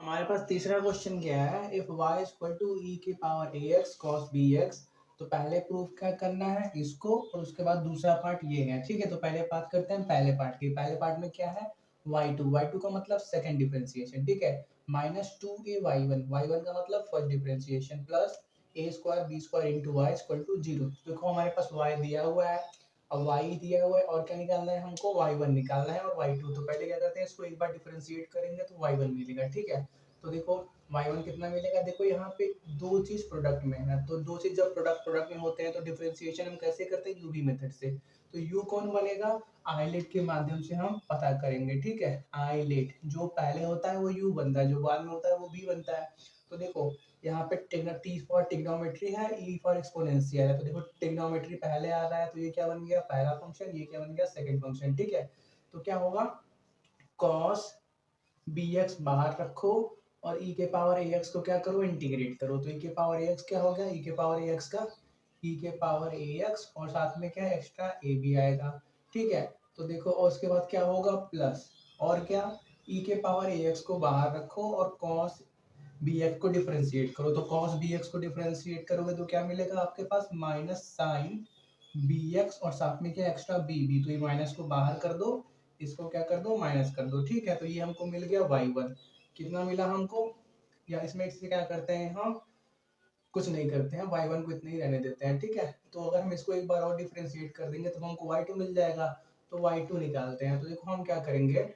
हमारे पास तीसरा क्वेश्चन क्या है, इफ y इक्वल टू ई की power a x cos b x. तो पहले प्रूफ क्या करना है इसको, और उसके बाद दूसरा पार्ट ये है। ठीक है, तो पहले बात करते हैं पहले पार्ट की। पहले पार्ट में क्या है, y2 का मतलब सेकंड डिफरेंशिएशन। ठीक है, minus two a y one का मतलब first differentiation, plus a square b square into y equal to zero. देखो हमारे पास y दिया हुआ है, अब y दिया हुआ है और क्या निकालना है हमको, y1 निकालना है और y2। तो पहले क्या करते हैं, इसको एक बार डिफरेंशिएट करेंगे तो y1 मिलेगा। ठीक है, तो देखो y1 कितना मिलेगा। देखो यहाँ पे दो चीज प्रोडक्ट में है, तो दो चीज जब प्रोडक्ट प्रोडक्ट में होते हैं तो डिफरेंशिएशन हम कैसे करते हैं, यूवी मेथड से। तो u कौन बनेगा, आइलेट के माध्यम से हम पता करेंगे। ठीक है, आइलेट जो पहले होता है वो u बनता है, जो बाद में होता है वो b बनता है। तो देखो यहाँ पे टी फॉर टिग्नोमेट्री है, ई फॉर एक्सपोनेंशियल है। तो देखो टिग्नोमेट्री पहले आ रहा है, तो ये क्या बन गया, पहला फंक्शन। ये क्या बन गया, सेकंड फंक्शन। ठीक है, तो क्या होगा, cos bx बाहर रखो और e के पावर ax को क्या करो, इंटीग्रेट करो। तो e के पावर ax क्या हो गया, e के पावर ax का e के पावर ax और साथ में क्या एक्स्ट्रा a भी आएगा। ठीक है, तो देखो और उसके बाद क्या होगा, प्लस और क्या, e के पावर ax को बाहर रखो और cos bx को डिफरेंशिएट करो। तो cos bx को डिफरेंशिएट करोगे तो क्या मिलेगा आपके पास, माइनस साइन bx और साथ में क्या एक्स्ट्रा b। तो ये माइनस को बाहर कर दो, इसको क्या कर दो, माइनस कर दो। ठीक है, तो ये हमको मिल गया y1। कितना मिला हमको, या इसमें इससे क्या करते हैं हम, कुछ नहीं करते हैं, y1 को इतना ही रहने देते हैं। ठीक है, तो अगर हम इसको एक बार और डिफरेंशिएट कर देंगे तो हमको y2 मिल जाएगा। तो y2 निकालते हैं। तो देखो हम क्या करेंगे,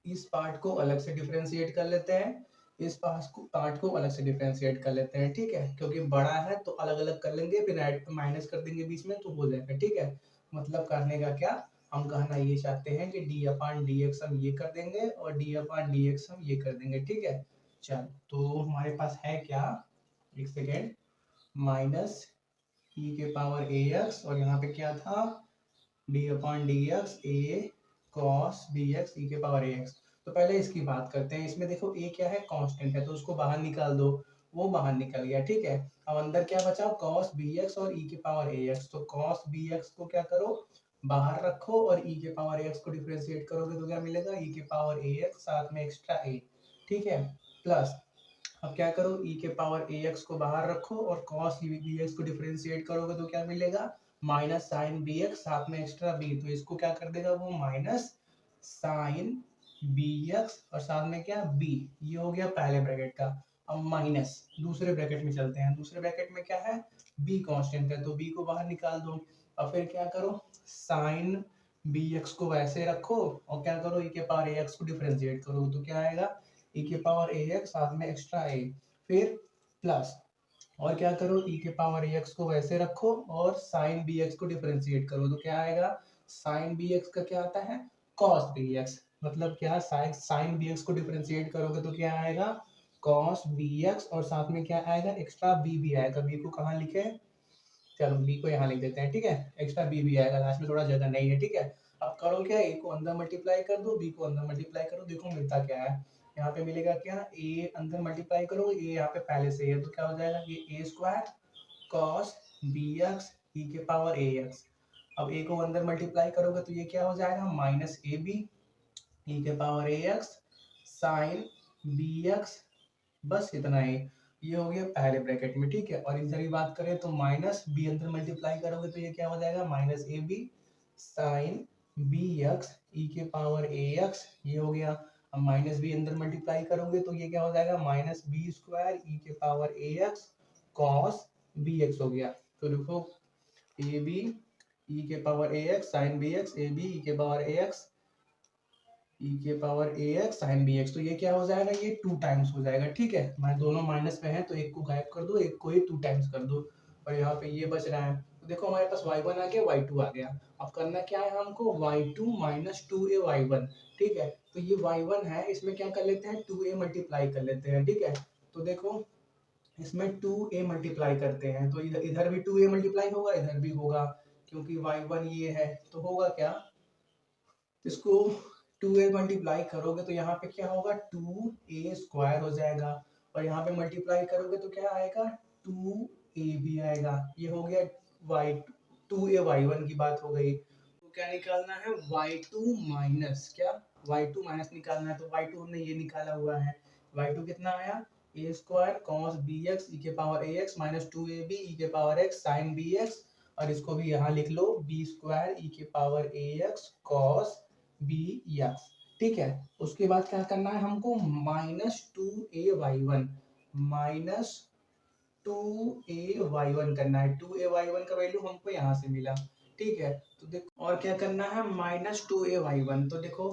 इस पार्ट को अलग से डिफरेंशिएट कर लेते हैं, इस पार्ट को अलग से डिफरेंशिएट कर लेते हैं। ठीक है, क्योंकि बड़ा है तो अलग अलग कर लेंगे, फिर ऐड माइनस कर देंगे बीच में तो हो जाएगा। ठीक है, मतलब करने का क्या, हम कहना ये चाहते हैं कि डी अपान डी एक्स हम ये कर देंगे और डी अपान डी एक्स हम ये कर देंगे। ठीक है, चल तो हमारे पास है क्या, एक सेकेंड, माइनस ई के पावर ए एक्स और यहाँ पे क्या था, डी अपॉन डी एक्स ए कॉस बी एक्स ई के पावर ए एक्स। तो पहले इसकी बात करते हैं। इसमें देखो ए क्या है, कांस्टेंट है, तो उसको बाहर निकाल दो, वो बाहर निकल गया। ठीक है, अब अंदर क्या बचा, कॉस बी एक्स और ई के पावर ए एक्स। तो कॉस बी एक्स को क्या करो, बाहर रखो और ई के पावर ए एक्स को डिफरेंशिएट करोगे तो क्या मिलेगा, ई के पावर ए एक्स साथ में एक्स्ट्रा ए। ठीक है, प्लस अब क्या करो, e के पावर ax को बाहर रखो और cos bx को डिफरेंशिएट करोगे तो क्या मिलेगा, माइनस साइन bx साथ में एक्स्ट्रा b। तो इसको क्या कर देगा वो, माइनस साइन bx और साथ में क्या b। ये हो गया पहले ब्रैकेट का। अब माइनस दूसरे ब्रैकेट में चलते हैं। दूसरे ब्रैकेट में क्या है, b कांस्टेंट है, तो b को बाहर निकाल दो। और फिर क्या करो, साइन bx को वैसे रखो और क्या करो, e के पावर ax को डिफरेंशिएट करो तो क्या आएगा, e के पावर ax साथ में एक्स्ट्रा a। फिर प्लस और क्या करो, e के पावर ax को वैसे रखो और साइन bx को डिफरेंशिएट करो तो क्या आएगा, साइन bx का क्या आता है, cos bx। मतलब क्या, साइन bx को डिफरेंशिएट करोगे तो क्या आएगा, cos bx और साथ में क्या आएगा, एक्स्ट्रा b भी आएगा। b को कहाँ लिखे, चलो बी को यहाँ लिख देते हैं। ठीक है, एक्स्ट्रा बी भी आएगा लास्ट में, थोड़ा जगह नहीं है। ठीक है, अब करो क्या, ए को अंदर मल्टीप्लाई कर दो, बी को अंदर मल्टीप्लाई करो, देखो मिलता क्या है। यहाँ पे मिलेगा क्या, ए अंदर मल्टीप्लाई करो, ए यहाँ पे पहले से है तो क्या हो जाएगा, ये ए square cos b x e के पावर ए एक्स। अब ए को अंदर मल्टीप्लाई करोगे तो ये क्या हो जाएगा, माइनस ए बी ई के power a x sine b x. बस इतना ही, ये हो गया पहले ब्रैकेट में। ठीक है, और इधर ही बात करें तो माइनस बी अंदर मल्टीप्लाई करोगे तो ये क्या हो जाएगा, minus a b sine b x e के पावर ए एक्स। ये हो गया। अब माइनस बी अंदर मल्टीप्लाई करोगे तो ये क्या हो जाएगा, माइनस बी स्क्वायर ई के power a x cos b x हो गया। तो देखो ए बी ई के power a x sine b x, a b e के पावर ए एक्स e के power a x sine b x. तो ये क्या हो जाएगा, ये 2 टाइम्स हो जाएगा। ठीक है, मैं दोनों माइनस में है तो एक को गायब कर दो, एक को ही 2 टाइम्स कर दो और यहाँ पे ये बच रहा है। तो देखो हमारे पास y1 आ गया, y2 आ गया। अब करना क्या है हमको, y2 माइनस 2a y1। ठीक है, तो ये y1 है, इसमें क्या कर लेते हैं, 2a मल्टीप्लाई कर लेते हैं। ठीक है, तो देखो इसमें 2a मल्टीप्लाई करते हैं तो इधर इधर भी 2a मल्टीप्लाई होगा, इधर भी होगा, क्योंकि y1 ये है। तो होगा क्या, इसको 2a मल्टीप्लाई करोगे तो यहाँ पे क्या होगा, 2a स्क्वायर हो जाएगा और यहाँ पे मल्टीप्लाई करोगे तो क्या आएगा, 2a भी आएगा। ये हो गया y 2a y1 की बात हो गई। तो क्या निकालना है, y2 माइनस क्या, y2 माइनस निकालना है। तो y2 हमने ये निकाला हुआ है, y2 कितना आया, a square cos b x e के power a x minus 2ab e के power x sine b x, और इसको भी यहाँ लिख लो बी स्क्वायर ई के power a x cos b x. ठीक है, उसके बाद क्या करना है हमको, -2ay1 माइनस 2ay1 करना है। 2ay1 का वैल्यू हमको यहाँ से मिला। ठीक है, तो देखो और क्या करना है, -2ay1। तो देखो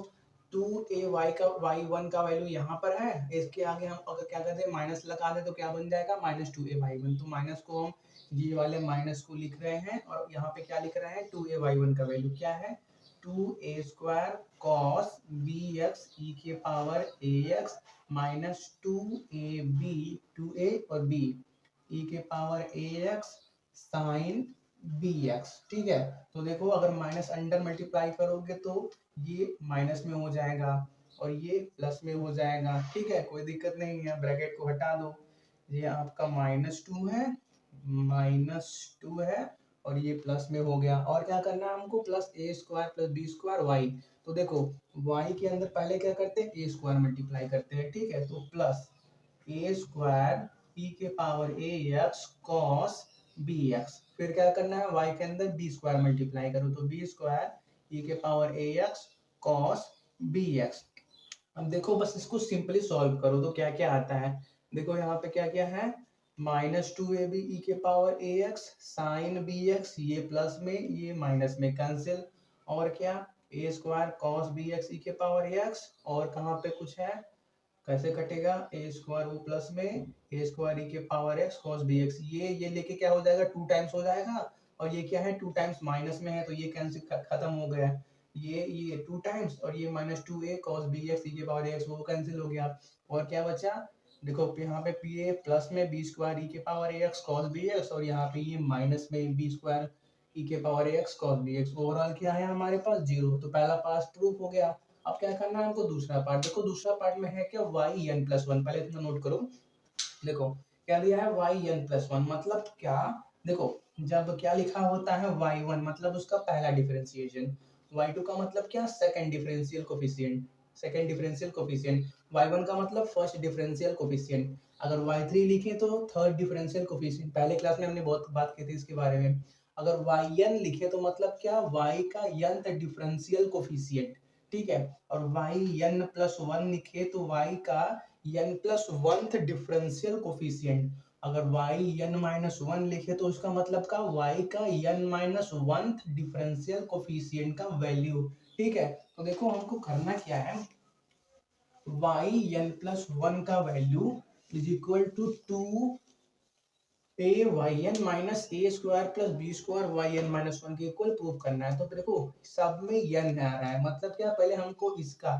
2ay का y1 का वैल्यू यहाँ पर है, इसके आगे हम अगर क्या करते हैं माइनस लगा दे तो क्या बन जाएगा, -2ay1। तो माइनस को हम ये वाले माइनस को लिख रहे हैं और यहाँ पे क्या लिख रहे हैं, 2ay1 का वैल्यू क्या है, 2a square cos b x e के power a x minus 2ab, 2a और b ई के power a x sine b x. ठीक है, तो देखो अगर माइनस अंडर मल्टीप्लाई करोगे तो ये माइनस में हो जाएगा और ये प्लस में हो जाएगा। ठीक है, कोई दिक्कत नहीं है, ब्रैकेट को हटा दो, ये आपका -2 है, -2 है और ये प्लस में हो गया। और क्या करना है हमको, plus a square plus b square y. तो देखो वाई के अंदर पहले क्या करते हैं, ए स्क्वायर मल्टीप्लाई करते हैं। ठीक है, तो प्लस ए स्क्वायर ई के power a x cos b x, फिर क्या करना है y के अंदर बी स्क्वायर मल्टीप्लाई करो, तो बी स्क्वायर ई के power a x cos b x. अब देखो बस इसको सिंपली सॉल्व करो तो क्या क्या आता है, देखो यहाँ पे क्या क्या है, -2ab ई के power a x sine b x, ये प्लस में ये माइनस में कैंसिल, और क्या a square cos b x e के पावर ए एक्स, और कहाँ पे कुछ है, कैसे कटेगा, ए स्क्वायर वो प्लस में ए स्क्वायर ई के power x cos b x, ये लेके क्या हो जाएगा 2 टाइम्स हो जाएगा, और ये क्या है 2 टाइम्स माइनस में है तो ये कैंसिल खत्म हो गया, ये 2 टाइम्स और ये -2a cos bx e के पावर x वो कैंसिल हो गया। और क्या बचा, देखो यहाँ पे pa प्लस में b स्क्वायर e के पावर ax cos bx, और यहाँ पे ये माइनस में b स्क्वायर e के power ax cos bx, overall क्या है हमारे पास 0। तो पहला पार्ट प्रूफ हो गया। अब क्या करना है हमको दूसरा पार्ट, देखो दूसरा पार्ट में है क्या, yn+1, पहले इतना नोट करो। देखो क्या दिया है, yn+1 मतलब क्या, देखो जब क्या लिखा होता है y1 मतलब उसका पहला डिफरेंशिएशन, y2 का मतलब क्या, second differential coefficient, second differential coefficient, y1 का मतलब फर्स्ट डिफरेंशियल कोफिशिएंट, अगर y3 लिखे तो थर्ड डिफरेंशियल कोफिशिएंट, पहले क्लास में हमने बहुत बात की थी इसके बारे में। अगर yn लिखे तो मतलब क्या, y का nth डिफरेंशियल कोफिशिएंट। ठीक है, और yn+1 लिखे तो y का n+1th डिफरेंशियल कोफिशिएंट, अगर yn-1 लिखे तो उसका मतलब का y का n-1th डिफरेंशियल कोफिशिएंट का वैल्यू। ठीक है, तो देखो हमको करना क्या है, yn+1 का value is equal to 2a yn minus a square plus b square yn-1 के इक्वल प्रूव करना है। तो देखो सब में n आ रहा है, मतलब क्या, पहले हमको इसका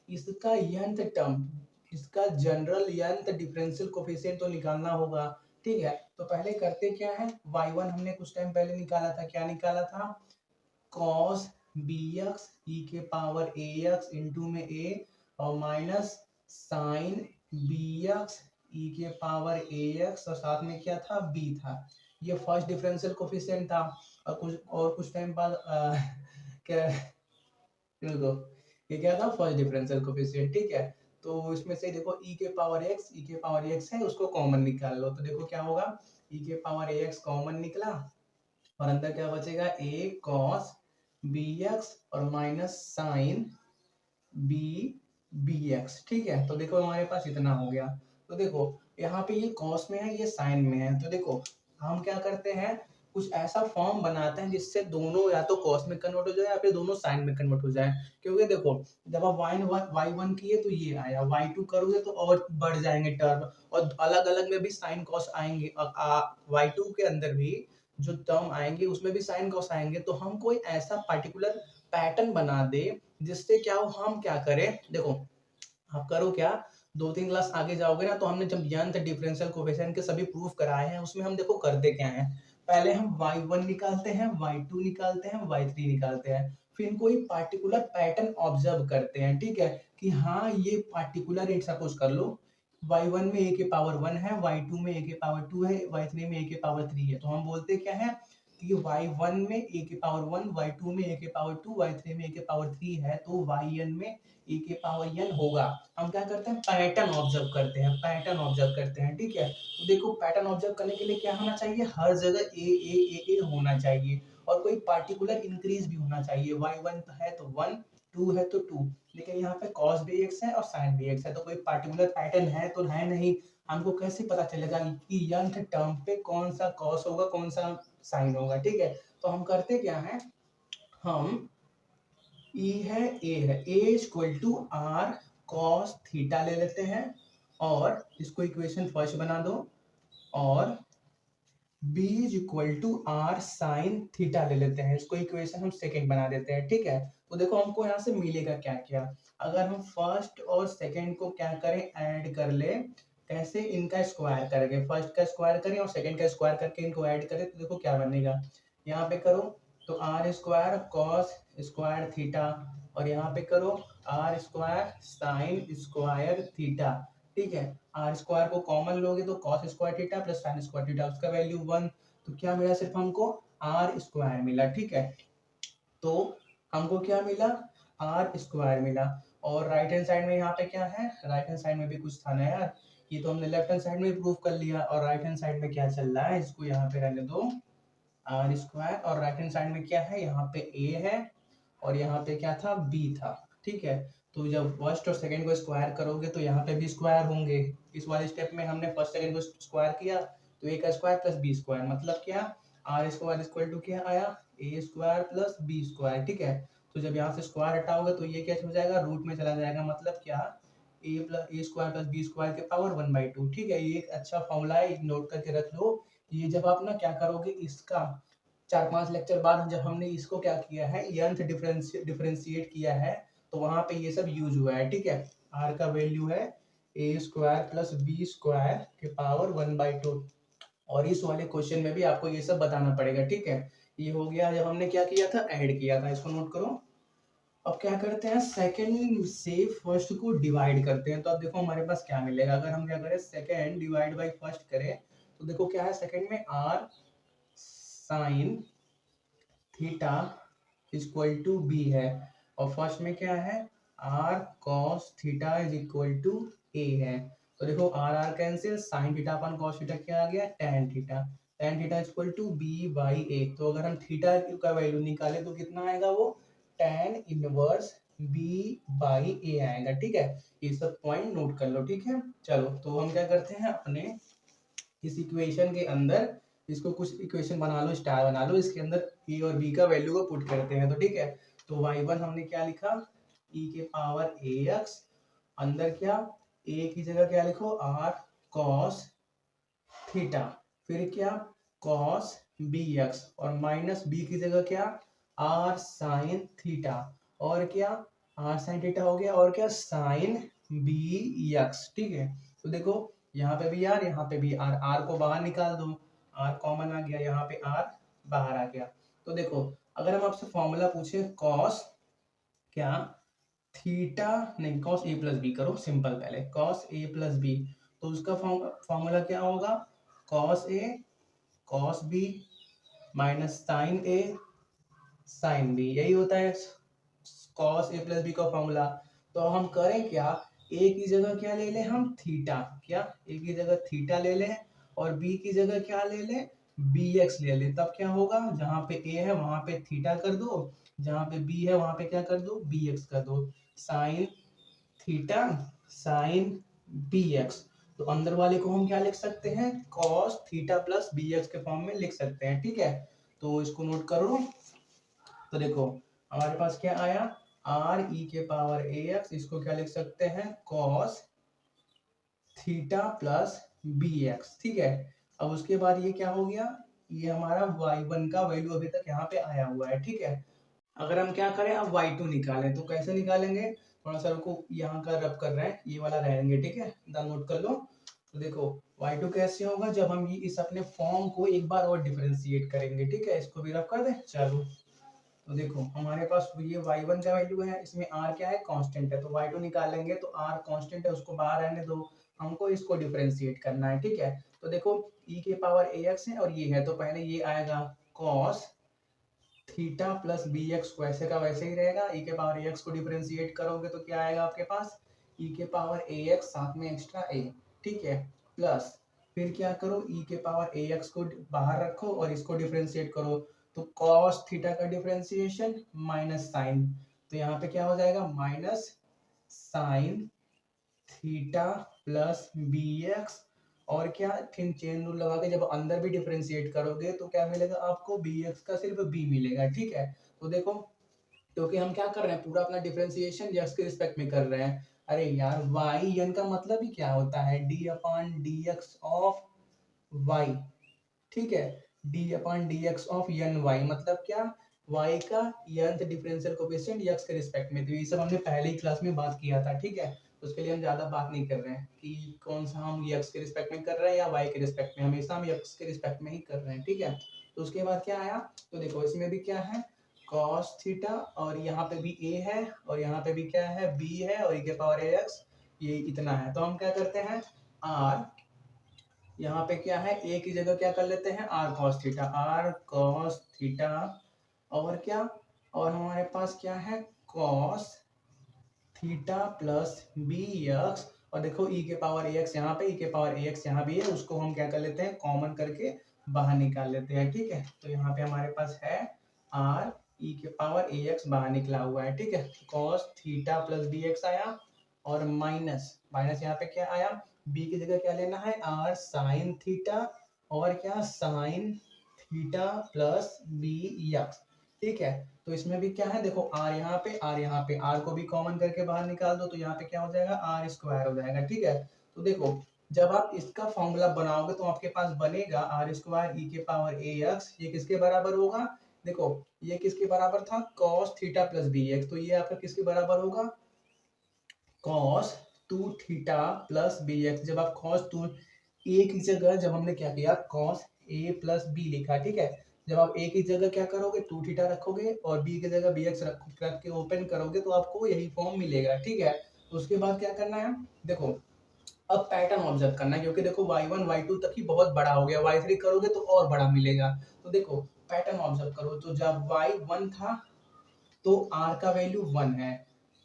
nth टर्म, इसका जनरल nth डिफरेंशियल कोफिशिएंट तो निकालना होगा। ठीक है, तो पहले करते क्या है, y1 हमने कुछ टाइम पहले निकाला था, क्या निकाला था, cos bx e के पावर ax इंटू में a और माइनस साइन bx e के पावर ax और साथ में क्या था, b था, ये फर्स्ट डिफरेंशियल कोफिशिएंट था। और कुछ टाइम बाद क्या, देखो ये क्या था, फर्स्ट डिफरेंशियल कोफिशिएंट। ठीक है, तो इसमें से देखो e के पावर x है, उसको कॉमन निकाल लो, तो देखो क्या होगा, e के पावर ax कॉमन निकला और अंदर क्या बचेगा, a cos bx और माइनस साइन bx। ठीक है, तो देखो हमारे पास इतना हो गया। तो देखो यहाँ पे ये cos में है, ये साइन में है, तो देखो हम क्या करते हैं, कुछ ऐसा फॉर्म बनाते हैं जिससे दोनों या तो cos में कन्वर्ट हो जाए या फिर दोनों साइन में कन्वर्ट हो जाए। क्योंकि देखो जब आप y1 किए तो ये आया, y2 करोगे तो और बढ़ जाएंगे टर्म, और अलग अलग में भी साइन cos आएंगे, y2 के अंदर भी जो टर्म आएंगे उसमें भी साइन cos आएंगे। तो हम कोई ऐसा पर्टिकुलर पैटर्न बना दे जिससे क्या हो, हम क्या करें, देखो आप करो क्या, 2-3 क्लास आगे जाओगे ना, तो हमने जब nth डिफरेंशियल कोएफिशिएंट के सभी प्रूफ कराए हैं, उसमें हम देखो करते क्या है, पहले हम y1 निकालते हैं, y2 निकालते हैं, y3 निकालते हैं, फिर कोई पार्टिकुलर पैटर्न ऑब्जर्व करते हैं। ठीक है, कि हाँ ये पार्टिकुलर, सपोज कर लो y1 में a के पावर 1 है, y2 में a के पावर 2 है, y3 में a के पावर 3 है, तो हम बोलते क्या है, कि y1 में a के पावर 1, y2 में a के पावर 2, y3 में a के पावर 3 है, तो yn में a के पावर n होगा। हम क्या करते हैं, पैटर्न ऑब्जर्व करते हैं, पैटर्न ऑब्जर्व करते हैं, ठीक है। तो देखो पैटर्न ऑब्जर्व करने के लिए क्या होना चाहिए, हर जगह ए होना चाहिए और कोई पार्टिकुलर इंक्रीज भी होना चाहिए। y1 है तो 1, 2 है तो 2, लेकिन यहाँ पे cos bx है और sin bx है, तो कोई पार्टिकुलर पैटर्न है तो है नहीं। हमको कैसे पता चलेगा कि nth टर्म पे कौन सा cos होगा, कौन सा sin होगा, ठीक है। तो हम करते क्या है, हम E है A है, A equal to r cos theta ले लेते हैं और इसको इक्वेशन फर्स्ट बना दो, और B is equal to r sine theta ले लेते हैं, इसको इक्वेशन हम सेकंड बना देते हैं, ठीक है। तो देखो हमको यहाँ से मिलेगा क्या क्या, अगर हम फर्स्ट और सेकंड को क्या करें, ऐड कर ले, कैसे, इनका स्क्वायर करेंगे, फर्स्ट का स्क्वायर करें और सेकंड का स्क्वायर करके इनको ऐड करें, तो देखो क्या बनेगा, यहाँ पे करो तो r square cos square theta, और यहाँ पे करो r square sine square theta, ठीक है। आर स्क्वायर को कॉमन लोगे तो cos square theta plus sine square theta, उसका वैल्यू 1, तो क्या मिला, सिर्फ हमको आर स्क्वायर मिला, ठीक है। तो हमको क्या मिला, आर स्क्वायर मिला। और राइट हैंड साइड में यहाँ पे क्या है, राइट हैंड साइड में भी कुछ था ना यार, ये तो हमने लेफ्ट हैंड साइड में प्रूव कर लिया, और राइट हैंड साइड में क्या चल रहा है, इसको यहाँ पे रहने दो, आर स्क्वायर, और राइट हैंड साइड में क्या है, यहाँ पे ए है और यहाँ पे क्या था, बी था, ठीक है। तो जब फर्स्ट और सेकंड को स्क्वायर करोगे तो यहाँ पे भी स्क्वायर होंगे। इस वाले स्टेप में हमने फर्स्ट सेकंड को स्क्वायर किया, तो ए का स्क्वायर प्लस बी स्क्वायर, मतलब क्या, आर स्क्वायर इक्वल टू क्या आया, a square plus b square, ठीक है। तो जब यहाँ से स्क्वायर हटाओगे तो ये क्या हो जाएगा, रूट में चला जाएगा, मतलब क्या, a square plus b square के पावर 1/2, ठीक है। ये एक अच्छा फॉर्मूला है, नोट करके रख लो। ये जब आप ना क्या करोगे, इसका 4-5 लेक्चर बाद जब हमने इसको क्या किया है, nth डिफरेंशिएट किया है, तो वहां पे ये सब यूज हुआ है, ठीक है। r का वैल्यू है ए स्क्वायर प्लस बी स्क्वायर के पावर 1/2, और इस वाले क्वेश्चन में भी आपको ये सब बताना पड़ेगा, ठीक है। ये हो गया जब हमने क्या किया था, ऐड किया था, इसको नोट करो। अब क्या करते हैं, सेकंड से फर्स्ट को डिवाइड करते हैं, तो अब देखो हमारे पास क्या मिलेगा, अगर हम क्या करें, सेकंड डिवाइड बाय फर्स्ट करें, तो देखो क्या है, सेकंड में r sine theta equal to b है, और फर्स्ट में क्या है, r cos theta is equal to a है। तो देखो r r cancel, sine theta अपन कॉस थीटा क्या आ गया, tan theta, tan theta equal to b by a. तो अगर हम थीटा का वैल्यू निकाले तो कितना आएगा, वो टेन इनवर्स बी बाई ए आएगा, ठीक है। ये सब पॉइंट नोट कर लो, ठीक है। चलो तो हम क्या करते हैं, अपने इस इक्वेशन के अंदर इसको कुछ इक्वेशन बना लो, स्टार बना लो, इसके अंदर e और b का वैल्यू को पुट करते हैं, तो ठीक है। तो y1 हमने क्या लिखा, e के पावर ax, अंदर क्या, a की जगह क्या लिखो, r cos थीटा, फिर क्या, cos bx, और माइनस b की जगह क्या, r sin थीटा, और क्या, r sin थीटा हो गया, और क्या, sin bx, ठीक है। तो देखो यहाँ पे भी यार, यहाँ पे भी आर, आर को बाहर निकाल दो, आर कॉमन आ गया, यहाँ पे आर बाहर आ गया। तो देखो अगर हम आपसे फॉर्मूला पूछे कॉस क्या थीटा, नहीं कॉस ए प्लस बी करो, सिंपल पहले कॉस ए प्लस बी, तो उसका फॉर्मूला क्या होगा, cos A cos B minus sign A sine B, यही होता है कॉस ए प्लस बी का फॉर्मूला। तो हम करें क्या, ए की जगह क्या ले लें हम, थीटा, क्या ए की जगह थीटा ले लें, और बी की जगह क्या ले लें, बी एक्स ले लें, तब क्या होगा, जहाँ पे ए है वहां पे थीटा कर दो, जहाँ पे बी है वहां पे क्या कर दो, बी एक्स कर दो, sine theta sine b x. तो अंदर वाले को हम क्या लिख सकते हैं, cos theta plus b x के फॉर्म में लिख सकते हैं, ठीक है। तो इसको नोट करो। तो देखो हमारे पास क्या आया, आर ई के पावर ए एक्स, इसको क्या लिख सकते हैं, cos theta plus b x, ठीक है। अब उसके बाद ये क्या हो गया, ये हमारा y1 का वैल्यू अभी तक यहाँ पे आया हुआ है, ठीक है। अगर हम क्या करें, अब y2 निकालें, तो कैसे निकालेंगे, थोड़ा सा रुको, यहाँ का रब कर रहे हैं, ये वाला रहेंगे, ठीक है, नोट कर लो। तो देखो y2 कैसे होगा, जब हम ये इस अपने फॉर्म को एक बार और डिफरेंशिएट करेंगे, ठीक है, इसको भी रब कर दें, चलो। तो देखो हमारे पास ये y1 का वैल्यू है, इसमें r क्या है, कांस्टेंट है, तो y2 निकालेंगे तो r कांस्टेंट है, उसको बाहर रहने दो, हमको इसको डिफरेंशिएट करना है, ठीक है। तो देखो e के पावर ax है और ये है, तो पहले ये आएगा cos theta plus b x वैसे का वैसे ही रहेगा। ई के पावर ए एक्स को डिफरेंशिएट करोगे तो क्या आएगा आपके पास, ई के पावर ए एक्स साथ में एक्स्ट्रा ए, ठीक है, प्लस फिर क्या करो, ई के पावर ए एक्स को बाहर रखो और इसको डिफरेंशिएट करो, तो कॉस थीटा का डिफरेंशिएशन माइनस साइन, तो यहाँ पे क्या हो जाएगा minus sine theta plus b x, और क्या फिर चेन रूल लगा के जब अंदर भी डिफरेंशिएट करोगे तो क्या मिलेगा आपको, बी एक्स का सिर्फ बी मिलेगा, ठीक है। तो देखो, क्योंकि हम क्या कर रहे हैं, पूरा अपना डिफरेंशिएशन एक्स के रिस्पेक्ट में कर रहे हैं। अरे यार वाई एन का मतलब ही क्या होता है, d upon d x of y, ठीक है, d upon d x of n y, मतलब क्या, वाई का nth डिफरेंशियल कोएफिशिएंट एक्स के रिस्पेक्ट में, तो ये सब हमने पहले ही क्लास में बात किया था, ठीक है। उसके लिए हम ज्यादा बात नहीं कर रहे हैं कि कौन सा हम एक्स के रिस्पेक्ट में कर रहे हैं या वाई के रिस्पेक्ट में, हमेशा हम एक्स के रिस्पेक्ट में ही कर रहे हैं, ठीक है। तो उसके बाद क्या आया, तो देखो इसमें भी क्या है, cos थीटा, और यहाँ पे भी a है और यहाँ पे भी क्या है b है, और e के पावर ax, ये इतना है। तो हम क्या करते हैं, r, यहाँ पे क्या है, a की जगह क्या कर लेते हैं, r cos theta, r cos theta, और क्या, और हमारे पास क्या है cos theta plus b x, और देखो e के पावर ax यहाँ पे, e के पावर ax यहाँ भी है, उसको हम क्या कर लेते हैं, कॉमन करके बाहर निकाल लेते हैं, ठीक है। तो यहाँ पे हमारे पास है r e के पावर ax बाहर निकला हुआ है, ठीक है। cos theta plus b x आया, और माइनस माइनस यहाँ पे क्या आया, b की जगह क्या लेना है, r साइन थीटा, और क्या sine theta plus b x, ठीक है। तो इसमें भी क्या है, देखो r यहाँ पे, r यहाँ पे, r को भी कॉमन करके बाहर निकाल दो, तो यहाँ पे क्या हो जाएगा, आर स्क्वायर हो जाएगा, ठीक है। तो देखो जब आप इसका फॉर्मूला बनाओगे तो आपके पास बनेगा आर स्क्वायर ई के पावर ए एक्स, ये किसके बराबर होगा, देखो ये किसके बराबर था, cos theta plus b x, तो ये आपका किसके बराबर होगा, cos 2 theta plus b x. जब आप cos 2 ए की जगह, जब हमने क्या किया cos a प्लस बी लिखा, ठीक है, जब आप a की जगह क्या करोगे 2 थीटा रखोगे और b की जगह bx रख के ओपन करोगे तो आपको यही फॉर्म मिलेगा, ठीक है। उसके बाद क्या करना है, देखो अब पैटर्न ऑब्जर्व करना है, क्योंकि देखो y1 y2 तक ही बहुत बड़ा हो गया, y3 करोगे तो और बड़ा मिलेगा। तो देखो पैटर्न ऑब्जर्व करो, तो जब y1 था तो r का वैल्यू 1 है,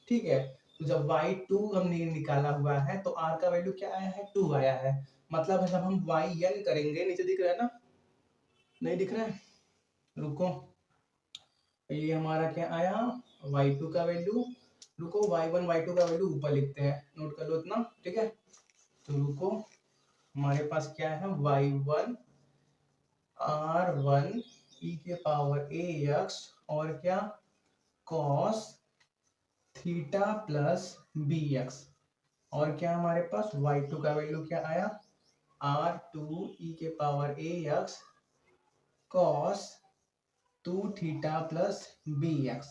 ठीक है। तो जब y2 हमने निकाला हुआ है तो r का वैल्यू क्या आया है, 2 आया है। मतलब जब हम yn करेंगे, नीचे दिख रहा है ना, नहीं दिख रहा है, रुको, ये हमारा क्या आया, y2 का वैल्यू, रुको y1 y2 का वैल्यू ऊपर लिखते हैं, नोट कर लो इतना, ठीक है। तो रुको, हमारे पास क्या है, y1 r1 e के पावर ax, और क्या cos theta plus b x, और क्या हमारे पास y2 का वैल्यू क्या आया, r2 e के power ax cos 2 theta plus b x,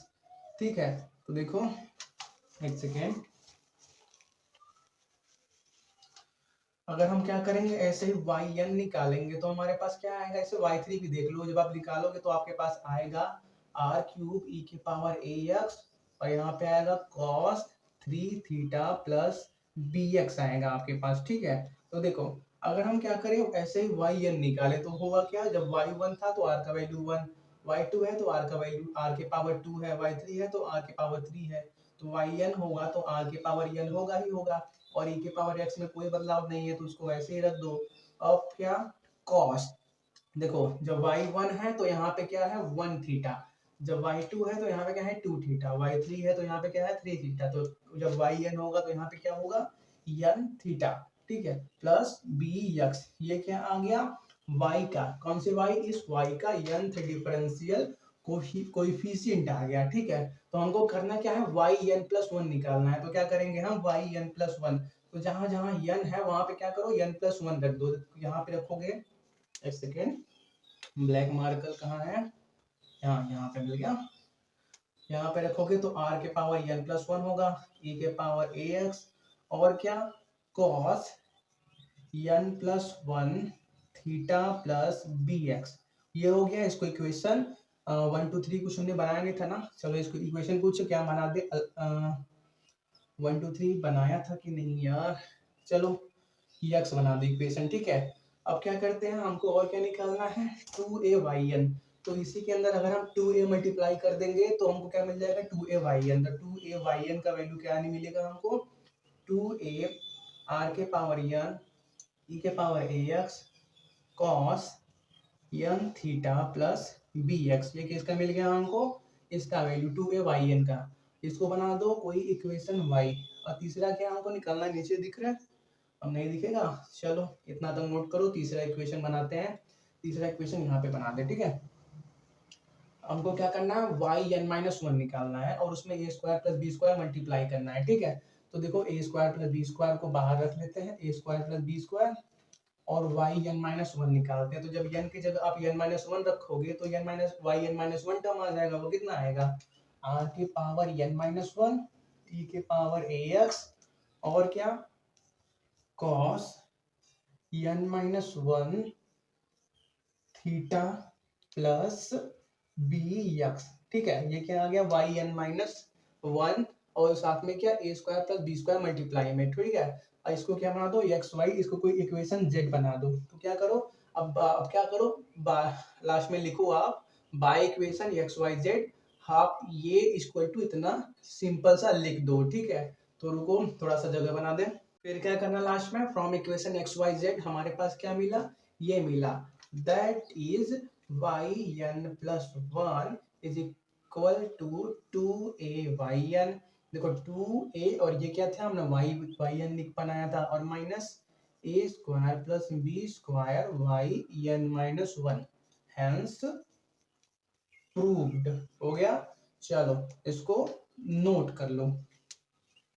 ठीक है। तो देखो एक सेकेंड, अगर हम क्या करेंगे, ऐसे ही yn निकालेंगे तो हमारे पास क्या आएगा, ऐसे y3 भी देख लो, जब आप निकालोगे तो आपके पास आएगा r क्यूब e के पावर ax, और यहाँ पे आएगा cos 3 थीटा प्लस bx आएगा आपके पास, ठीक है। तो देखो अगर हम क्या करें, ऐसे ही yn निकाले तो होगा क्या, जब y1 था तो r का वैल्यू 1, y2 है तो r का वैल्यू r के पावर 2 है, y3 है तो r के पावर 3 है, तो yn होगा तो r के पावर n होगा ही होगा, और e के पावर x में कोई बदलाव नहीं है तो उसको ऐसे ही रख दो। अब क्या, cos, देखो जब y1 है तो यहाँ पे क्या है 1 थीटा, जब y2 है तो यहाँ पे क्या है 2 थीटा, y3 है तो यहाँ पे क्या है 3 थीटा, तो जब yn होगा तो यहाँ पे क्या होगा n थीटा, ठीक है, प्लस bx, ये क्या आ गया y का, कौन से y, इस y का nth डिफरेंशियल कोएफिशिएंट आ गया, ठीक है। तो हमको करना क्या है, yn प्लस 1 निकालना है, तो क्या करेंगे हम yn प्लस 1, तो जहां जहां n है वहां पे क्या करो n प्लस 1 रख दो, यहाँ पे रखोगे, एक सेकेंड, ब्लैक मार्कर कहाँ है, यहाँ पे मिल गया, यहाँ पे रखोगे तो r के पावर n प्लस 1 होगा, e के पावर ax, और क्या cos n plus 1 theta plus bx, ये हो गया। इसको इक्वेशन 1 2 3 कुछ हमने बनाया नहीं था ना, चलो इसको इक्वेशन कुछ क्या बना दे, 1 2 3 बनाया था कि नहीं यार, चलो x बना दे इक्वेशन, ठीक है। अब क्या करते हैं, हमको और क्या निकालना है, 2ay n, तो इसी के अंदर अगर हम 2a मल्टीप्लाई कर देंगे तो हमको क्या मिल जाएगा 2a तो 2a का वैल्यू क्या नहीं मिलेगा हमको 2a r के पावर n e के power ax cos n theta plus bx, ये किसका मिल गया हमको, इसका वैल्यू 2a का। इसको बना दो कोई इक्वेशन y, और तीसरा क्या हमको निकालना है, नीचे दिख रहा है, अब नहीं दिखेगा, चलो इतना तो नोट करो। तीसरा इक्वेशन बनाते हैं, तीसरा इक्वेशन यहाँ पे बना दे, ठीक है। हमको क्या करना है, वाई एन माइनस वन निकालना है और उसमें a square plus b square multiply करना है, ठीक है। तो देखो a square plus b square को बाहर रख लेते हैं, a square plus b square, और वाई एन माइनस वन निकालते हैं। तो जब एन की जगह आप एन माइनस वन रखोगे तो n minus y n minus one term आ जाएगा, वो कितना आएगा, आर के power n minus one e के पावर ए एक्स और क्या cos n minus one theta plus b x, ठीक है। ये क्या आ गया, वाई एन माइनस वन और साथ में क्या a square plus b square multiply में, ठीक है। और इसको क्या बना दो एक्स वाई, इसको कोई इक्वेशन जेड बना दो। तो क्या करो, अब क्या करो, लास्ट में लिखो आप by equation x y z, आप ये इक्वल टू इतना सिंपल सा लिख दो, ठीक है। तो रुको थोड़ा सा जगह बना दें, फिर क्या करना लास्ट में, from equation x y z हमारे पास क्या मिला, ये मिला, that is y n plus one is equal to two a y n. देखो टू ए और ये क्या था, हमने वाई एन बनाया था, और minus a square plus b square y n minus one, hence proved, हो गया। चलो इसको नोट कर लो।